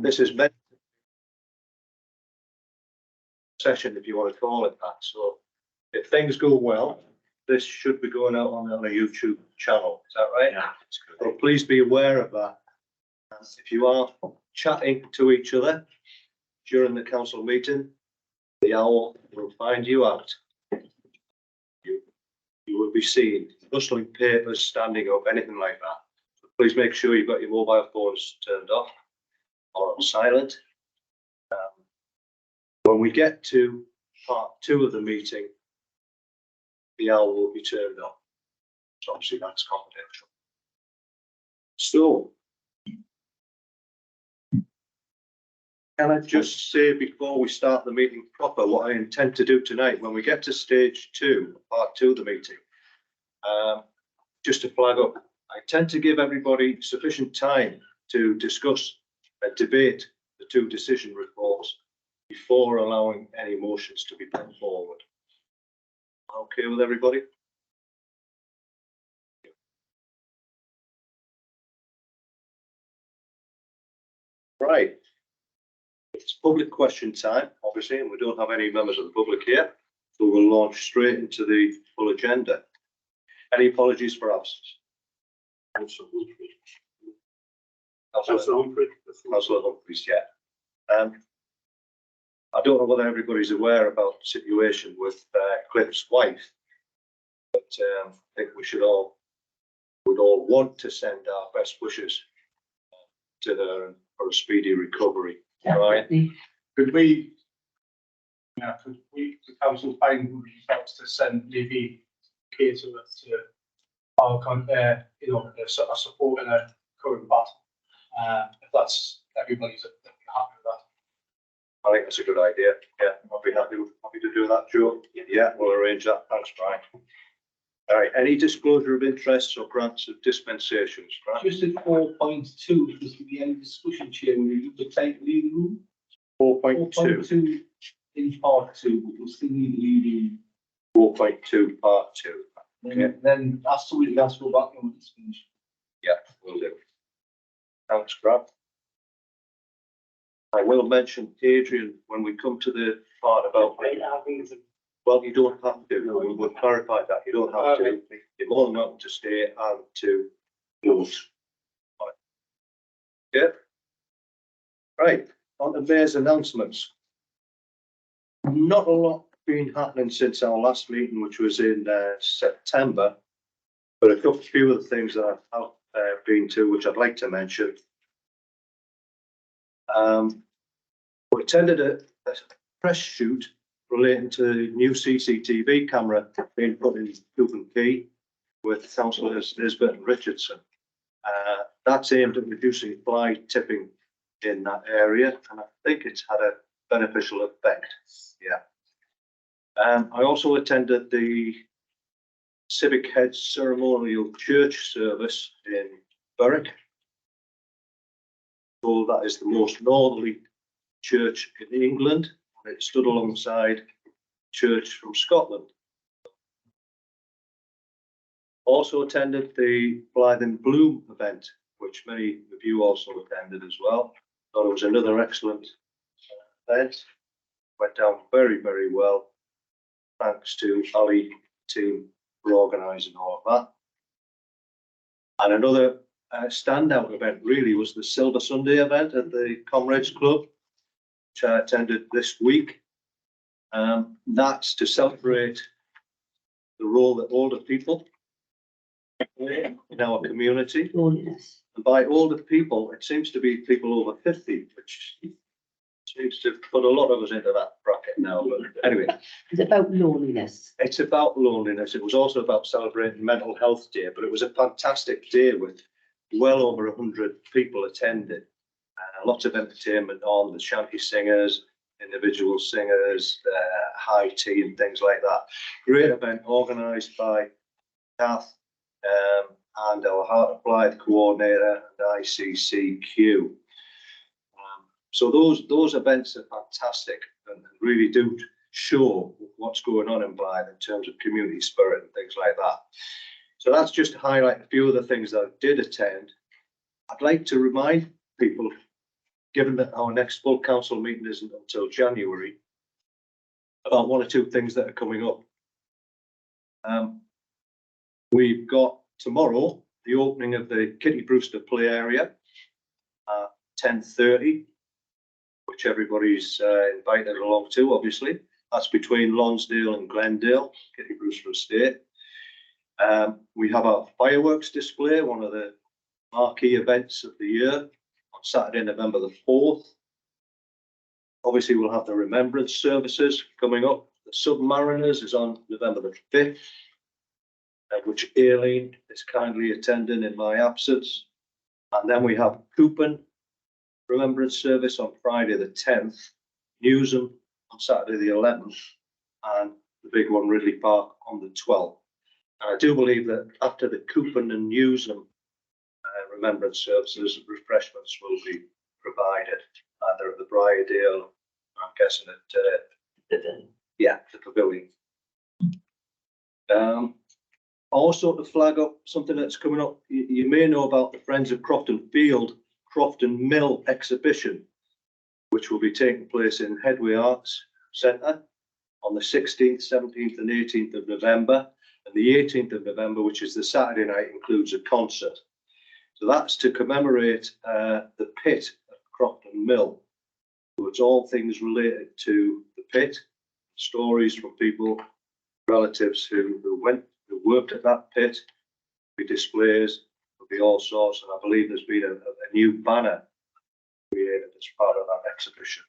This is meant session, if you want to call it that. So if things go well, this should be going out on a YouTube channel. Is that right? Yeah, it's good. So please be aware of that. And if you are chatting to each other during the council meeting, the owl will find you out. You will be seen rustling papers, standing up, anything like that. So please make sure you've got your mobile phones turned off or on silent. When we get to part 2 of the meeting, the owl will be turned off. So obviously that's confidential. So, can I just say before we start the meeting proper, what I intend to do tonight, when we get to stage 2, part 2 of the meeting, just to flag up, I intend to give everybody sufficient time to discuss and debate the 2 decision reports before allowing any motions to be put forward. Okay with everybody? Right. It's public question time, obviously, and we don't have any members of the public here, so we'll launch straight into the full agenda. Any apologies for absence? Councillor Humphreys, yeah. I don't know whether everybody's aware about the situation with Cliff's wife, but I think we'd all want to send our best wishes to her for a speedy recovery. Right? Could we, the council find themselves to send Livy Caterer to our a support in a current battle? If that's everybody's happy with that. I think that's a good idea. Yeah, I'll be happy to do that, Joe. Yeah, we'll arrange that. Thanks, Brian. All right, any disclosure of interests or grants of dispensations? Brian? Just at 4.2, there's to be any discussion, Chair, will you take the lead room? 4.2. 4.2 in part 2, but we'll still need the lead room. 4.2 part 2. Okay. Then ask somebody else to go back on this finish. Yeah, we'll do. Thanks, Grab. I will mention, Adrian, when we come to the part about, well, you don't have to. We'll clarify that. You don't have to. You're more than welcome to stay and to vote. Yeah. Right. On to Mayor's announcements. Not a lot been happening since our last meeting, which was in September, but a few of the things that I've been to, which I'd like to mention. We attended a press shoot relating to the new CCTV camera being put in Coopan Key with councillors Nisbet and Richardson. That's aimed at reducing fly tipping in that area, and I think it's had a beneficial effect. Yeah. I also attended the Civic Heads ceremonial church service in Berwick. So that is the most northerly church in England, and it stood alongside church from Scotland. Also attended the Blythe in Bloom event, which many of you also attended as well. Thought it was another excellent event. Went down very, very well. Thanks to Ali team for organising all of that. And another standout event really was the Silver Sunday event at the Comrades Club, which I attended this week. That's to celebrate the role that older people play in our community. Loneliness. And by older people, it seems to be people over 50, which seems to put a lot of us into that bracket now. But anyway, It's about loneliness. it's about loneliness. It was also about celebrating Mental Health Day, but it was a fantastic day with well over 100 people attending. Lots of entertainment on, the shanty singers, individual singers, high tea and things like that. Great event organised by Kath and our Heart of Blythe coordinator and ICCQ. So those events are fantastic and really do show what's going on in Blythe in terms of community spirit and things like that. So that's just to highlight a few of the things that I did attend. I'd like to remind people given that our next full council meeting isn't until January, about one or two things that are coming up. We've got tomorrow the opening of the Kitty Brewster play area at 10:30, which everybody's invited along to, obviously. That's between Lonsdale and Glendale, Kitty Brewster Estate. We have our fireworks display, one of the marquee events of the year, on Saturday, November the 4th. Obviously, we'll have the remembrance services coming up. The Submariners is on November the 5th, which Aileen is kindly attending in my absence. And then we have Coupon remembrance service on Friday the 10th, Newsham on Saturday the 11th, and the big one, Ridley Park, on the 12th. And I do believe that after the Coupon and Newsham remembrance services, refreshments will be provided either at the Briardale, I'm guessing at the pavilion. Also to flag up something that's coming up, you may know about the Friends of Crofton Field, Crofton Mill exhibition, which will be taking place in Headway Arts Centre on the 16th, 17th and 18th of November. And the 18th of November, which is the Saturday night, includes a concert. So that's to commemorate the pit at Crofton Mill. So it's all things related to the pit, stories from people, relatives who worked at that pit, be displays, there'll be all sorts, and I believe there's been a new banner created as part of that exhibition.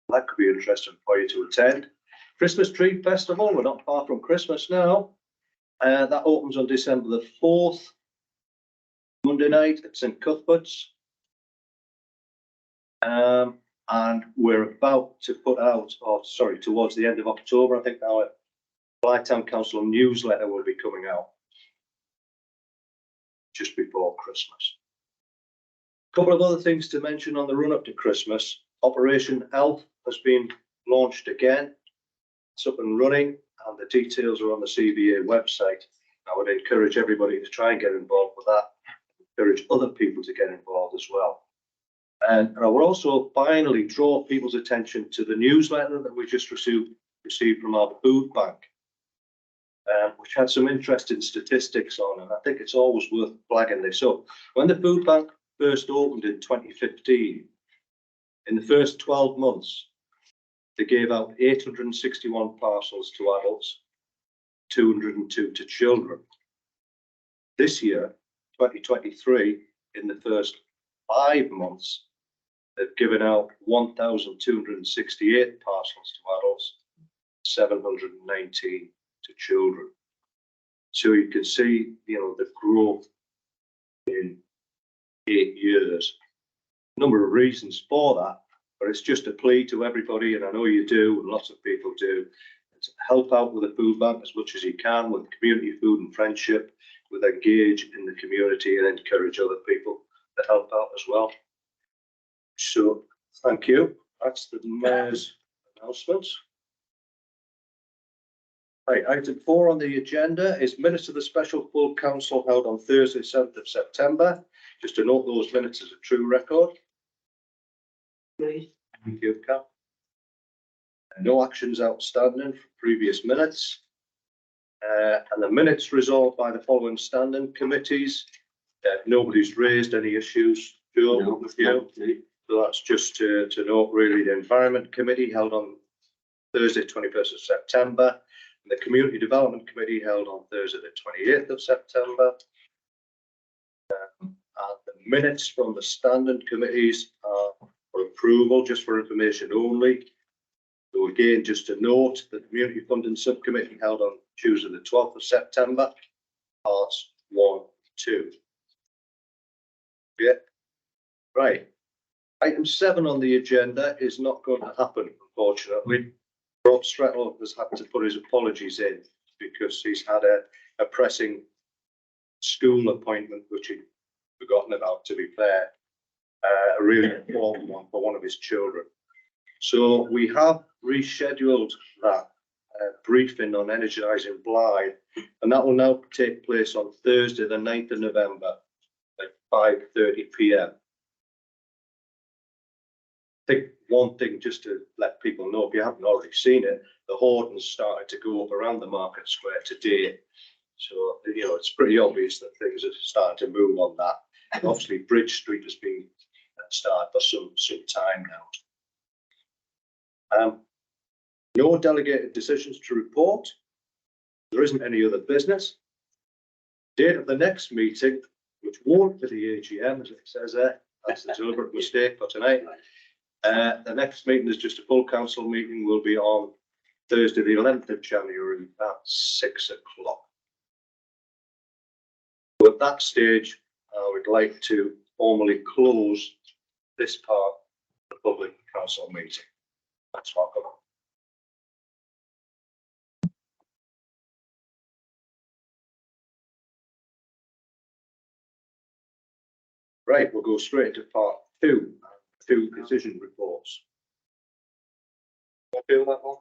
That could be interesting for you to attend. Christmas Tree Festival, we're not far from Christmas now. That opens on December the 4th, Monday night at St Cuthbert's. And we're about to put out, towards the end of October, I think our Blythetown Council newsletter will be coming out just before Christmas. A couple of other things to mention on the run up to Christmas. Operation Elf has been launched again. It's up and running, and the details are on the CBA website. I would encourage everybody to try and get involved with that. Encourage other people to get involved as well. And I will also finally draw people's attention to the newsletter that we just received from our food bank, which had some interesting statistics on, and I think it's always worth flagging this up. When the food bank first opened in 2015, in the first 12 months, they gave out 861 parcels to adults, 202 to children. This year, 2023, in the first 5 months, they've given out 1,268 parcels to adults, 719 to children. So you can see, the growth in 8 years. A number of reasons for that, but it's just a plea to everybody, and I know you do, and lots of people do, to help out with the food bank as much as you can with community food and friendship, with engage in the community and encourage other people to help out as well. So thank you. That's the mayor's announcements. Right, item 4 on the agenda is minutes of the special full council held on Thursday, 7th of September. Just to note those minutes as a true record. Great. Thank you, Cap. No actions outstanding for previous minutes. And the minutes resolved by the following standing committees. Nobody's raised any issues, Joe, No, with you. So that's just to note, really, the Environment Committee held on Thursday, 21st of September. And the Community Development Committee held on Thursday, the 28th of September. And the minutes from the standing committees are for approval, just for information only. So again, just to note, the Community Funding Subcommittee held on Tuesday, the 12th of September, parts 1, 2. Yeah, right. Item 7 on the agenda is not going to happen, unfortunately. Rob Strettle has had to put his apologies in because he's had a pressing school appointment, which he'd forgotten about, to be fair. A really important one for one of his children. So we have rescheduled that briefing on energising Blythe, and that will now take place on Thursday, the 9th of November at 5:30 p.m. one thing just to let people know, if you haven't already seen it, the hoardings started to go up around the market square today. So, you know, it's pretty obvious that things are starting to move on that. And obviously, Bridge Street has been started for some time now. No delegated decisions to report. There isn't any other business. Date of the next meeting, which won't be the AGM, as it says there. That's the deliberate mistake for tonight. The next meeting is just a full council meeting. Will be on Thursday, the 11th of January at 6 o'clock. So at that stage, I would like to formally close this part of the public council meeting. That's welcome. Right, we'll go straight to part two decision reports. Okay with that one?